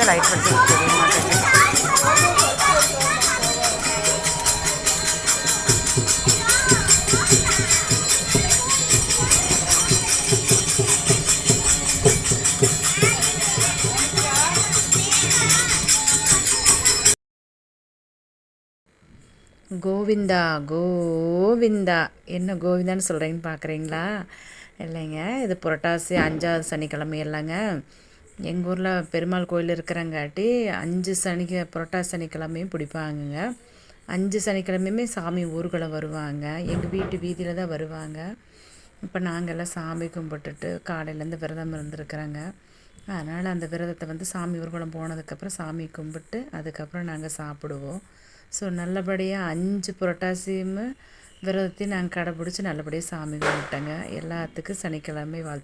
Light படுத்து தெரிய மாட்டேங்குது. கோவிந்தா கோவிந்தா, என்ன கோவிந்தான்னு சொல்கிறீங்கன்னு பார்க்குறீங்களா? இல்லைங்க, இது புரட்டாசி 5வது சனிக்கிழமை இல்லைங்க. எங்கள் ஊரில் பெருமாள் கோயில் இருக்கிறங்காட்டி 5 புரட்டாசி சனிக்கிழமையும் பிடிப்பாங்கங்க. 5 சனிக்கிழமையுமே சாமி ஊர்வலம் வருவாங்க. எங்கள் வீட்டு வீதியில் தான் வருவாங்க. இப்போ நாங்கள்லாம் சாமி கும்பிட்டுட்டு காலையிலேருந்து விரதம் இருந்துருக்குறோங்க. அதனால் அந்த விரதத்தை வந்து சாமி ஊர்வலம் போனதுக்கப்புறம் சாமி கும்பிட்டு அதுக்கப்புறம் நாங்கள் சாப்பிடுவோம். ஸோ நல்லபடியாக 5 புரட்டாசியும் விரதத்தையும் நாங்கள் கடைப்பிடிச்சி நல்லபடியாக சாமி கும்பிட்டோங்க. எல்லாத்துக்கும் சனிக்கிழமை வாழ்த்து.